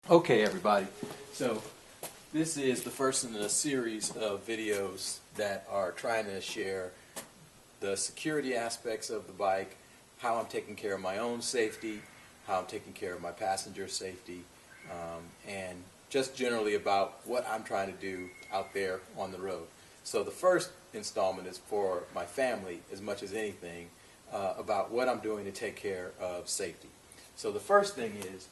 Okay, everybody, so this is the first in a series of videos that are trying to share the security aspects of the bike, how I'm taking care of my own safety, how I'm taking care of my passenger safety, and just generally about what I'm trying to do out there on the road. So the first installment is for my family as much as anything, about what I'm doing to take care of safety. So the first thing is,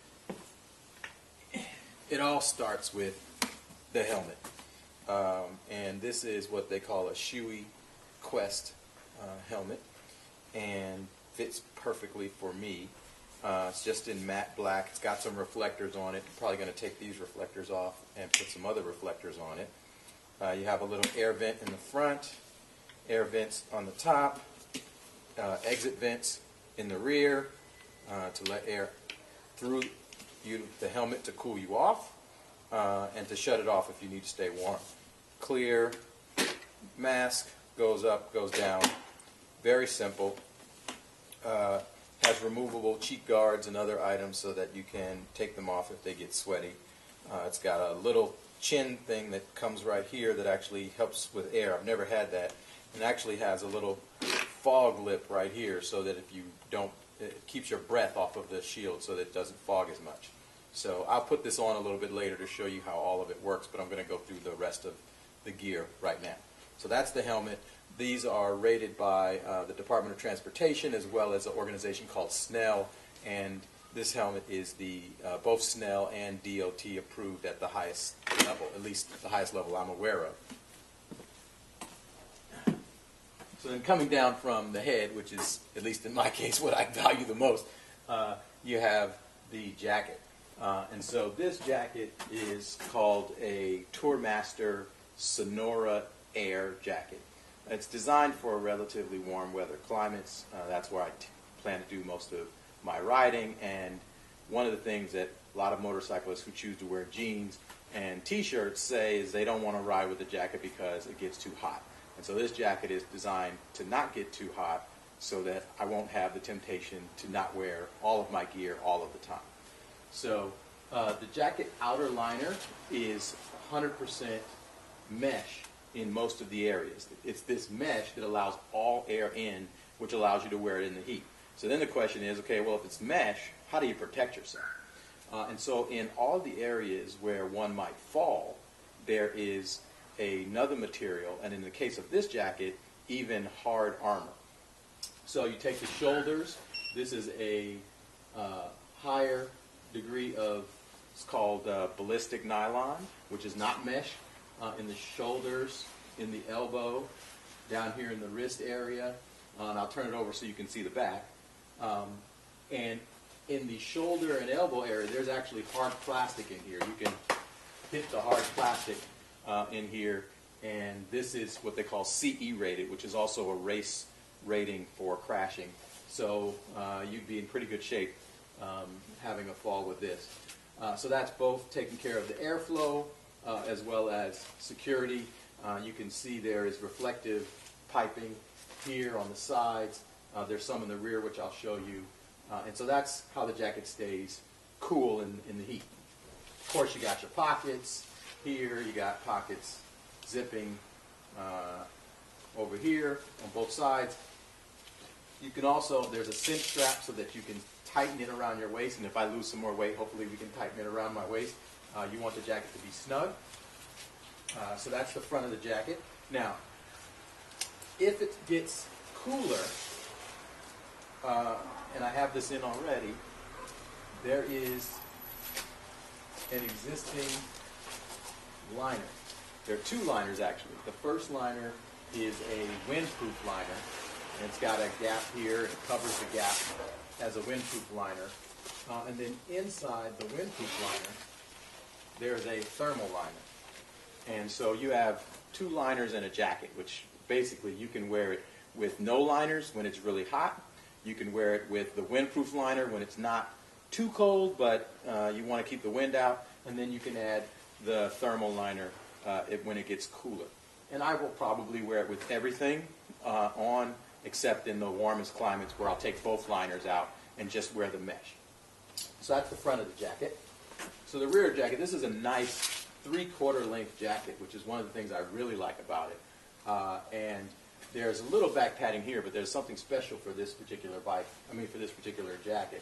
it all starts with the helmet, and this is what they call a Shoei Quest helmet, and fits perfectly for me. It's just in matte black. It's got some reflectors on it. I'm probably going to take these reflectors off and put some other reflectors on it. You have a little air vent in the front, air vents on the top, exit vents in the rear to let air through the helmet to cool you off, and to shut it off if you need to stay warm. Clear mask, goes up, goes down. Very simple. Has removable cheek guards and other items so that you can take them off if they get sweaty. It's got a little chin thing that comes right here that actually helps with air. I've never had that. It actually has a little fog lip right here so that if you don't, it keeps your breath off of the shield so that it doesn't fog as much. So I'll put this on a little bit later to show you how all of it works, but I'm going to go through the rest of the gear right now. So that's the helmet. These are rated by the Department of Transportation as well as an organization called SNELL, and this helmet is the both SNELL and DOT approved at the highest level, at least the highest level I'm aware of. So then coming down from the head, which is, at least in my case, what I value the most, you have the jacket. And so this jacket is called a Tourmaster Sonora Air jacket. It's designed for relatively warm weather climates. That's where I plan to do most of my riding, and one of the things that a lot of motorcyclists who choose to wear jeans and t-shirts say is they don't want to ride with the jacket because it gets too hot. And so this jacket is designed to not get too hot so that I won't have the temptation to not wear all of my gear all of the time. So the jacket outer liner is 100% mesh in most of the areas. It's this mesh that allows all air in, which allows you to wear it in the heat. So then the question is, okay, well, if it's mesh, how do you protect yourself? And so in all the areas where one might fall, there is another material, and in the case of this jacket, even hard armor. So you take the shoulders. This is a higher degree of, it's called ballistic nylon, which is not mesh. In the shoulders, in the elbow, down here in the wrist area, and I'll turn it over so you can see the back. And in the shoulder and elbow area, there's actually hard plastic in here. You can hit the hard plastic in here, and this is what they call CE rated, which is also a race rating for crashing. So you'd be in pretty good shape having a fall with this. So that's both taking care of the airflow as well as security. You can see there is reflective piping here on the sides. There's some in the rear, which I'll show you. And so that's how the jacket stays cool in the heat. Of course, you got your pockets here. You got pockets zipping over here on both sides. You can also, there's a cinch strap so that you can tighten it around your waist. And if I lose some more weight, hopefully we can tighten it around my waist. You want the jacket to be snug. So that's the front of the jacket. Now, if it gets cooler, and I have this in already, there is an existing liner. There are two liners actually. The first liner is a windproof liner, and it's got a gap here, and it covers the gap as a windproof liner. And then inside the windproof liner, there's a thermal liner. And so you have two liners and a jacket, which basically you can wear it with no liners when it's really hot. You can wear it with the windproof liner when it's not too cold, but you want to keep the wind out. And then you can add the thermal liner when it gets cooler. And I will probably wear it with everything on, except in the warmest climates where I'll take both liners out and just wear the mesh. So that's the front of the jacket. So the rear jacket, this is a nice 3/4 length jacket, which is one of the things I really like about it. And there's a little back padding here, but there's something special for this particular for this particular jacket.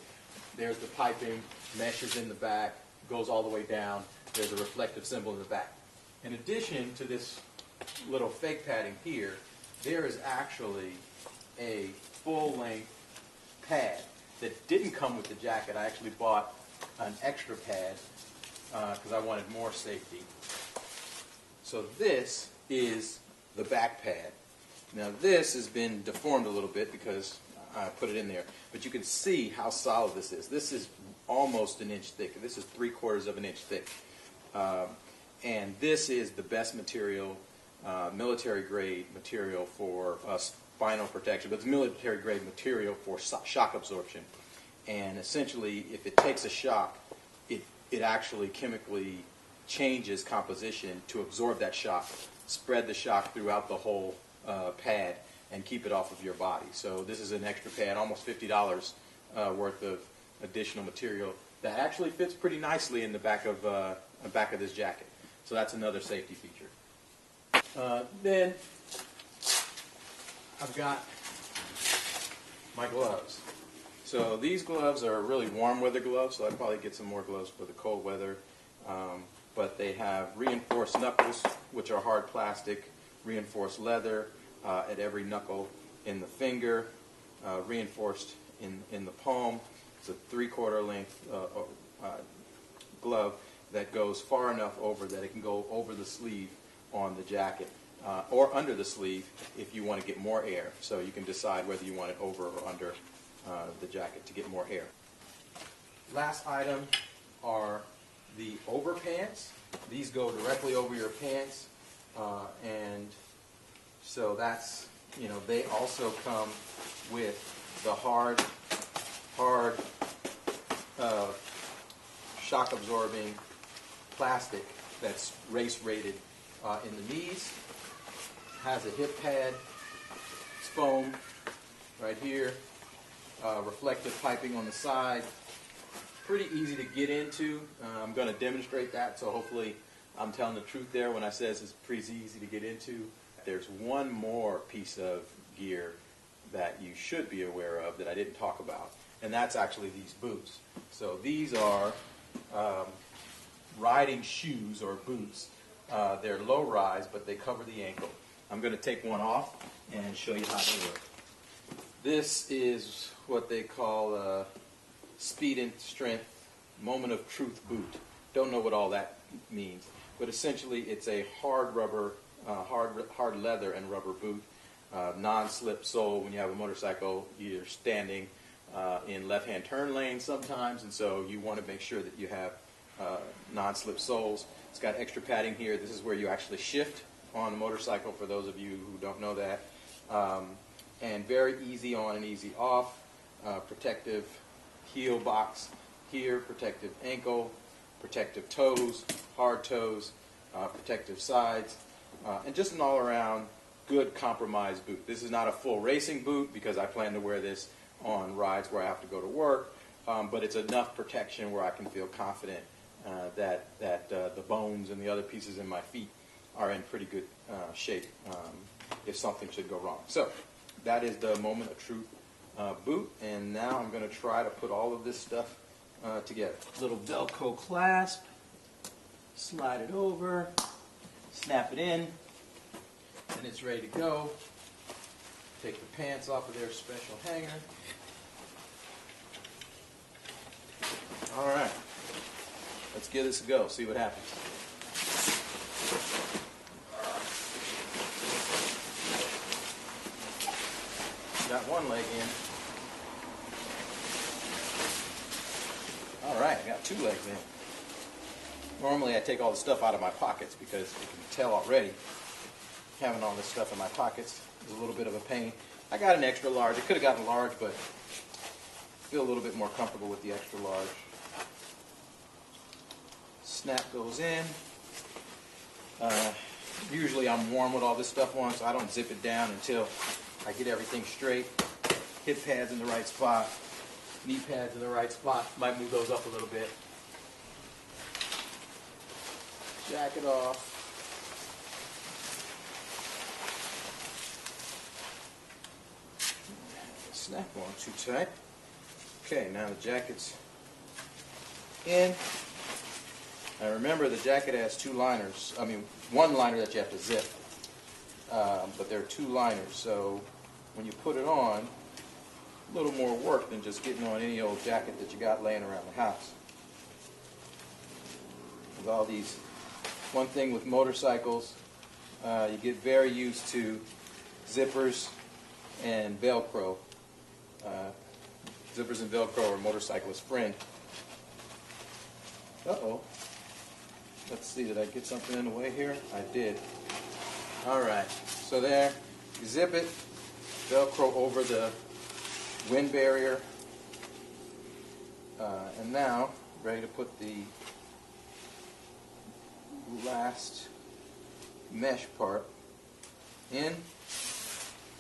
There's the piping, meshes in the back, goes all the way down. There's a reflective symbol in the back. In addition to this little fake padding here, there is actually a full-length pad that didn't come with the jacket. I actually bought an extra pad because I wanted more safety. So this is the back pad. Now this has been deformed a little bit because I put it in there, but you can see how solid this is. This is almost an inch thick. This is 3/4 of an inch thick. And this is the best material, military grade material for spinal protection, but it's military grade material for shock absorption. And essentially, if it takes a shock, it actually chemically changes composition to absorb that shock, spread the shock throughout the whole pad, and keep it off of your body. So this is an extra pad, almost $50 worth of additional material that actually fits pretty nicely in the back of this jacket. So that's another safety feature. Then I've got my gloves. So these gloves are really warm weather gloves, so I'd probably get some more gloves for the cold weather. But they have reinforced knuckles, which are hard plastic, reinforced leather at every knuckle in the finger, reinforced in the palm. It's a 3/4 length glove that goes far enough over that it can go over the sleeve on the jacket, or under the sleeve if you want to get more air. So you can decide whether you want it over or under the jacket to get more air. Last item are the overpants. These go directly over your pants, and so that's, they also come with the hard shock absorbing plastic that's race rated in the knees. Has a hip pad. It's foam right here. Reflective piping on the side. Pretty easy to get into. I'm going to demonstrate that, so hopefully I'm telling the truth there when I says it's pretty easy to get into. There's one more piece of gear that you should be aware of that I didn't talk about, and that's actually these boots. So these are riding shoes or boots. They're low rise, but they cover the ankle. I'm going to take one off and show you how they work. This is what they call a speed and strength moment of truth boot. Don't know what all that means, but essentially it's a hard rubber, hard leather and rubber boot, non-slip sole. When you have a motorcycle, you're standing in left-hand turn lanes sometimes, and so you want to make sure that you have non-slip soles. It's got extra padding here. This is where you actually shift on the motorcycle, for those of you who don't know that. And very easy on and easy off. Protective heel box here, protective ankle, protective toes, hard toes, protective sides, and just an all-around good compromise boot. This is not a full racing boot because I plan to wear this on rides where I have to go to work, but it's enough protection where I can feel confident that the bones and the other pieces in my feet are in pretty good shape if something should go wrong. So that is the moment of truth boot, and now I'm going to try to put all of this stuff together. Little Velcro clasp, slide it over, snap it in, and it's ready to go. Take the pants off of their special hanger. All right, let's give this a go, see what happens. Got one leg in. All right, I got two legs in. Normally I take all the stuff out of my pockets because you can tell already having all this stuff in my pockets is a little bit of a pain. I got an extra large. I could have gotten a large, but I feel a little bit more comfortable with the extra large. Snap goes in. Usually I'm warm with all this stuff on, so I don't zip it down until I get everything straight. Hip pads in the right spot, knee pads in the right spot. Might move those up a little bit. jacket off. Snap on too tight. Okay, now the jacket's in. Now remember, the jacket has two liners. I mean, one liner that you have to zip, but there are two liners. So when you put it on, a little more work than just getting on any old jacket that you got laying around the house. With all these, one thing with motorcycles, you get very used to zippers and Velcro. Zippers and Velcro are motorcyclist friend. Uh-oh. Let's see, did I get something in the way here? I did. Alright, so there, you zip it, Velcro over the wind barrier, and now, ready to put the last mesh part in,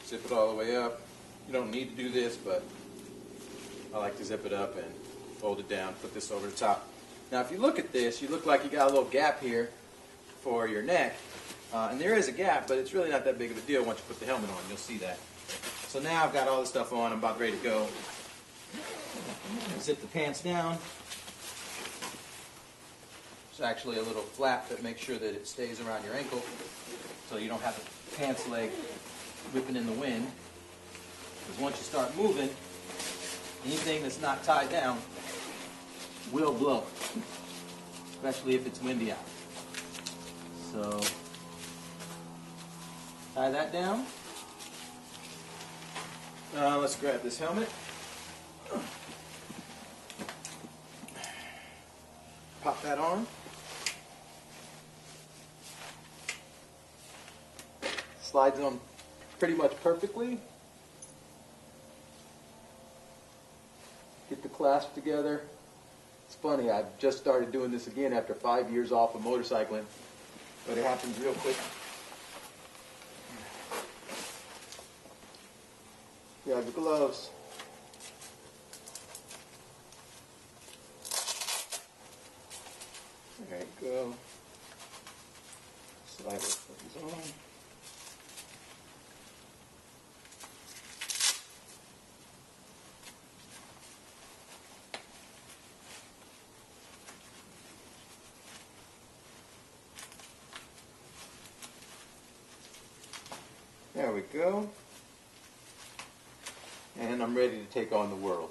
zip it all the way up. You don't need to do this, but I like to zip it up and fold it down, put this over the top. Now if you look at this, you look like you got a little gap here for your neck, and there is a gap, but it's really not that big of a deal once you put the helmet on. You'll see that. So now I've got all this stuff on, I'm about ready to go. Zip the pants down. There's actually a little flap that makes sure that it stays around your ankle so you don't have the pants leg whipping in the wind. Because once you start moving, anything that's not tied down will blow, especially if it's windy out. So tie that down. Let's grab this helmet. Pop that on. Slides on pretty much perfectly. Get the clasp together. It's funny, I've just started doing this again after 5 years off of motorcycling, but it happens real quick. Grab your gloves. There you go. Slide those on. There we go. And I'm ready to take on the world.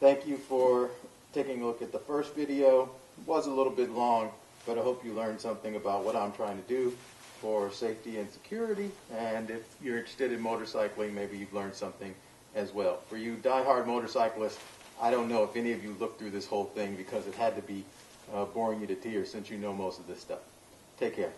Thank you for taking a look at the first video. It was a little bit long, but I hope you learned something about what I'm trying to do for safety and security. And if you're interested in motorcycling, maybe you've learned something as well. For you die-hard motorcyclists, I don't know if any of you looked through this whole thing because it had to be boring you to tears since you know most of this stuff. Take care.